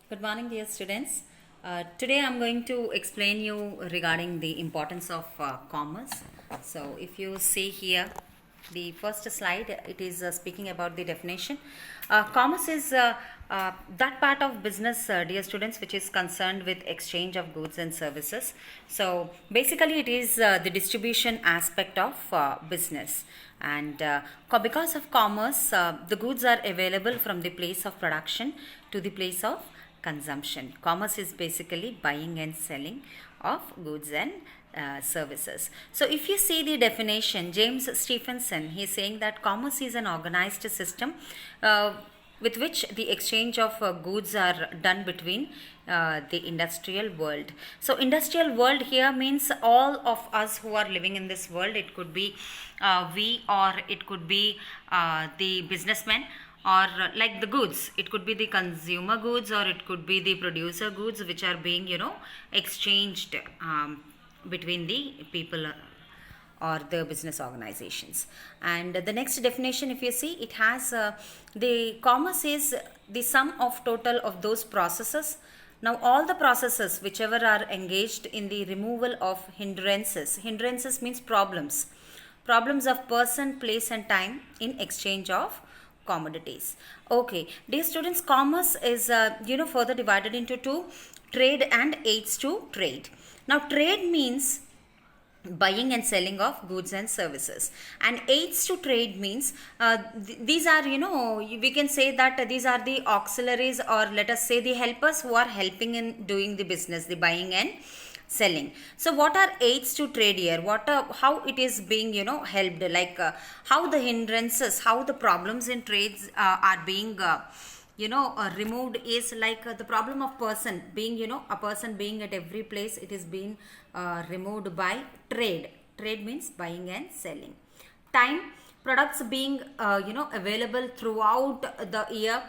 Good morning, dear students. Today I'm going to explain you regarding the importance of commerce. So, if you see here, the first slide, it is speaking about the definition. Commerce is that part of business, dear students, which is concerned with exchange of goods and services. So, basically, it is the distribution aspect of business. And because of commerce, the goods are available from the place of production to the place of consumption. Commerce is basically buying and selling of goods and services. So if you see the definition, James Stephenson, he is saying that commerce is an organized system with which the exchange of goods are done between the industrial world. So industrial world here means all of us who are living in this world. It could be we, or it could be the businessmen, or like the goods, it could be the consumer goods, or it could be the producer goods, which are being exchanged between the people or the business organizations. And the next definition, if you see, it has the commerce is the sum of total of those processes. Now all the processes whichever are engaged in the removal of hindrances means problems of person, place and time in exchange of commodities. Okay, dear students, commerce is further divided into two: trade and aids to trade. Now trade means buying and selling of goods and services, and aids to trade means these are, we can say that these are the auxiliaries, or let us say the helpers who are helping in doing the business, the buying and selling. So what are aids to trade here? How it is being helped, like how the hindrances, how the problems in trades are being removed is like the problem of person being, a person being at every place, it is being removed by trade. Trade means buying and selling. Time, products being available throughout the year.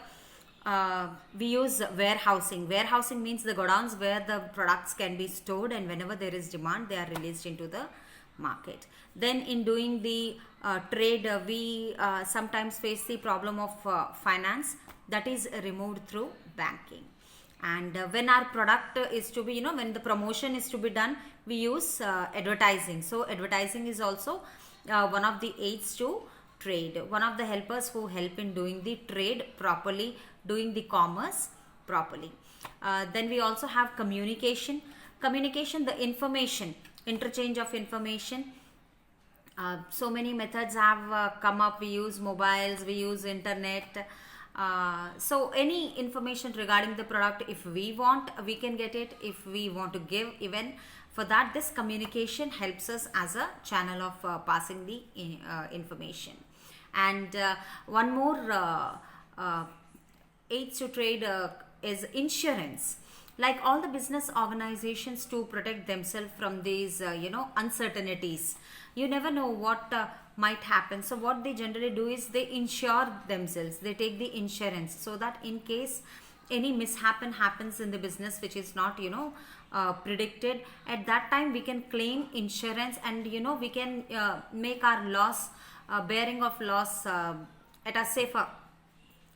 We use warehousing. Warehousing means the godowns where the products can be stored, and whenever there is demand, they are released into the market. Then in doing the trade, we sometimes face the problem of finance, that is removed through banking. And when our product is to be, when the promotion is to be done, we use advertising. So advertising is also one of the aids to trade, one of the helpers who help in doing the trade properly, doing the commerce properly. Then we also have communication. Communication, the information, interchange of information. So many methods have come up. We use mobiles, we use internet. So any information regarding the product, if we want, we can get it. If we want to give, even for that, this communication helps us as a channel of passing the information. And one more aids to trade is insurance. Like all the business organizations, to protect themselves from these uncertainties, you never know what might happen. So what they generally do is they insure themselves, they take the insurance, so that in case any mishap happens in the business which is not predicted, at that time we can claim insurance, and we can make our loss, bearing of loss at a safer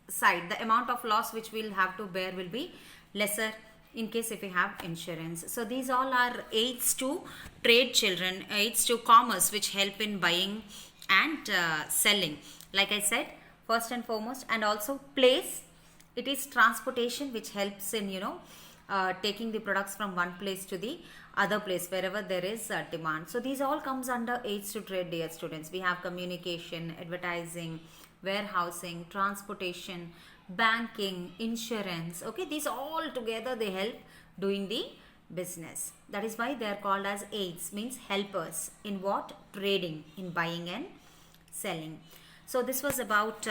side. The amount of loss which we'll have to bear will be lesser in case if we have insurance. So these all are aids to trade, children, aids to commerce, which help in buying and selling. Like I said, first and foremost. And also place, it is transportation, which helps in taking the products from one place to the other place wherever there is demand. So these all comes under aids to trade, dear students. We have communication, advertising, warehousing, transportation, banking, insurance. Okay, these all together they help doing the business. That is why they are called as aids, means helpers in what? Trading, in buying and selling. So this was about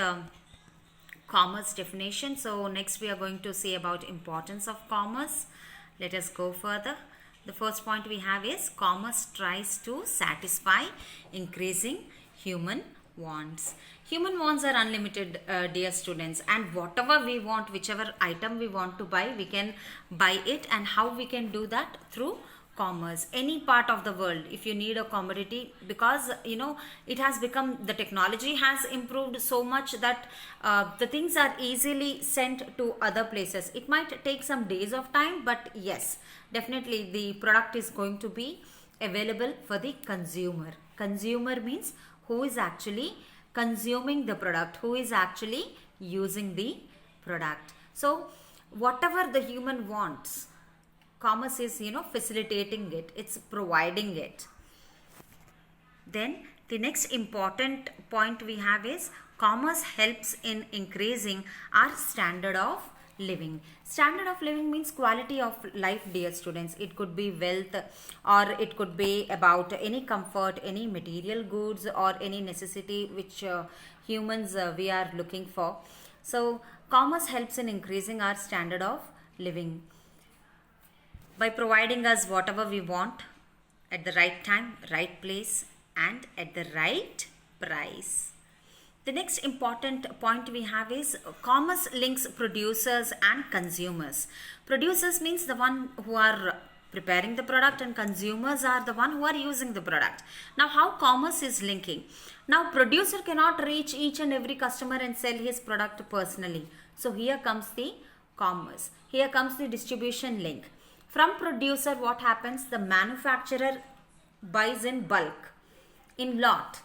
commerce definition. So next we are going to see about importance of commerce. Let us go further. The first point we have is commerce tries to satisfy increasing human wants. Human wants are unlimited, dear students, and whatever we want, whichever item we want to buy, we can buy it. And how we can do that? Through commerce, any part of the world, if you need a commodity, because it has become, the technology has improved so much that the things are easily sent to other places. It might take some days of time, but yes, definitely the product is going to be available for the consumer. Consumer means who is actually consuming the product, who is actually using the product. So whatever the human wants, commerce is facilitating it, it's providing it. Then the next important point we have is commerce helps in increasing our standard of living. Standard of living means quality of life, dear students. It could be wealth, or it could be about any comfort, any material goods, or any necessity which humans we are looking for. So commerce helps in increasing our standard of living by providing us whatever we want at the right time, right place, and at the right price. The next important point we have is commerce links producers and consumers. Producers means the one who are preparing the product, and consumers are the one who are using the product. Now how commerce is linking? Now producer cannot reach each and every customer and sell his product personally. So here comes the commerce. Here comes the distribution link. From producer, what happens? The manufacturer buys in bulk, in lot,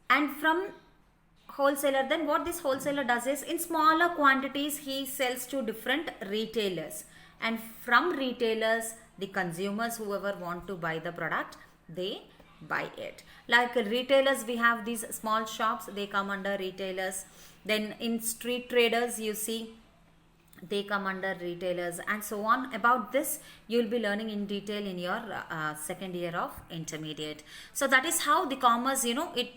and from wholesaler, then what this wholesaler does is in smaller quantities he sells to different retailers, and from retailers the consumers, whoever want to buy the product, they buy it. Like retailers, we have these small shops, they come under retailers. Then in street traders, you see, they come under retailers, and so on. About this you will be learning in detail in your second year of intermediate. So that is how the commerce, it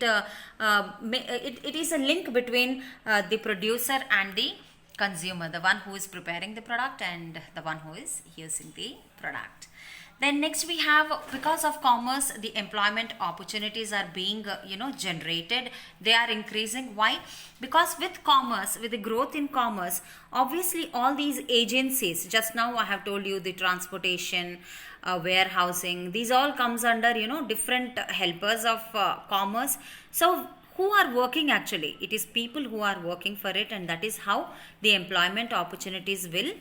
is a link between the producer and the consumer, the one who is preparing the product and the one who is using the product. Then next we have, because of commerce, the employment opportunities are being generated, they are increasing. Why? Because with commerce, with the growth in commerce, obviously all these agencies, just now I have told you, the transportation, warehousing, these all comes under different helpers of commerce. So who are working? Actually it is people who are working for it, and that is how the employment opportunities will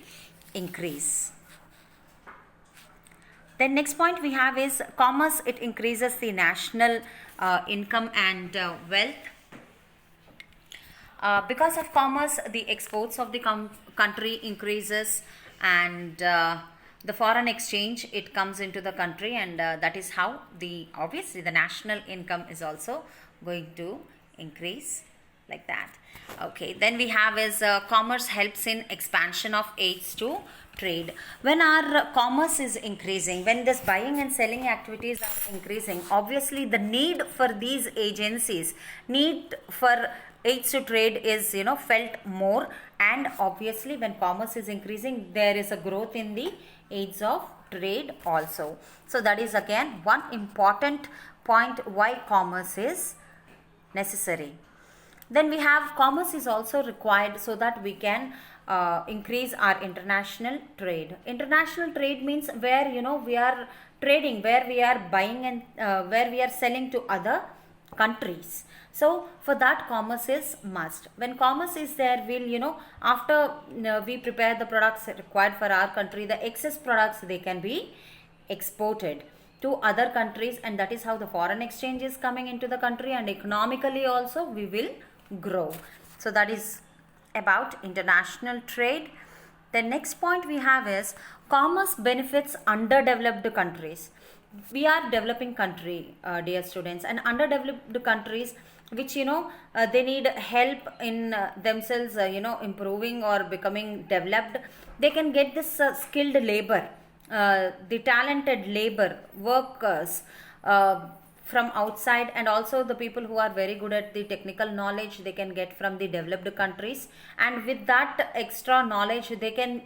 increase. Then next point we have is commerce, it increases the national income and wealth. Because of commerce, the exports of the country increases, and the foreign exchange, it comes into the country, and that is how obviously the national income is also going to increase, like that. Okay, then we have is commerce helps in expansion of aids to trade. When our commerce is increasing, when this buying and selling activities are increasing, obviously the need for these agencies, need for aids to trade is felt more, and obviously when commerce is increasing, there is a growth in the aids of trade also. So that is again one important point why commerce is necessary. Then we have commerce is also required so that we can increase our international trade. International trade means where we are trading, where we are buying and where we are selling to other countries. So for that commerce is must. When commerce is there, we'll after we prepare the products required for our country, the excess products, they can be exported to other countries, and that is how the foreign exchange is coming into the country, and economically also we will grow. So that is about international trade. The next point we have is commerce benefits underdeveloped countries. We are developing country, dear students, and underdeveloped countries which they need help in themselves improving or becoming developed. They can get this skilled labor, the talented labor workers from outside, and also the people who are very good at the technical knowledge, they can get from the developed countries, and with that extra knowledge they can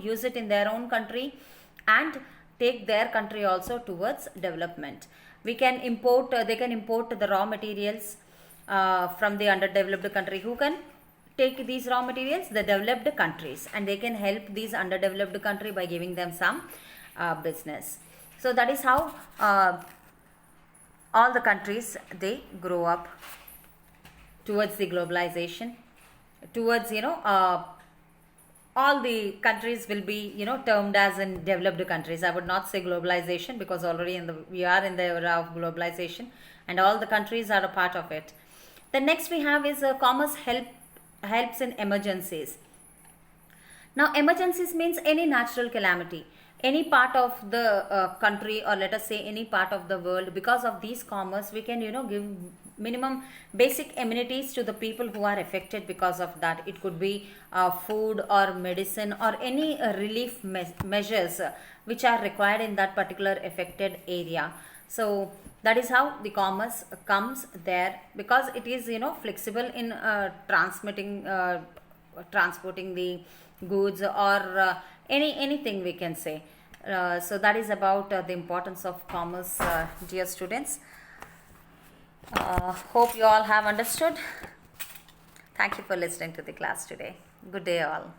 use it in their own country and take their country also towards development. We can import, they can import the raw materials from the underdeveloped country. Who can take these raw materials? The developed countries, and they can help these underdeveloped country by giving them some business. So that is how all the countries, they grow up towards the globalization, towards all the countries will be termed as in developed countries. I would not say globalization, because already we are in the era of globalization, and all the countries are a part of it. The next we have is commerce helps in emergencies. Now, emergencies means any natural calamity, any part of the country, or let us say any part of the world. Because of these commerce, we can give minimum basic amenities to the people who are affected because of that. It could be food or medicine or any relief measures which are required in that particular affected area. So that is how the commerce comes there, because it is flexible in transporting the goods, or anything we can say. So that is about the importance of commerce, dear students. Hope you all have understood. Thank you for listening to the class today. Good day all.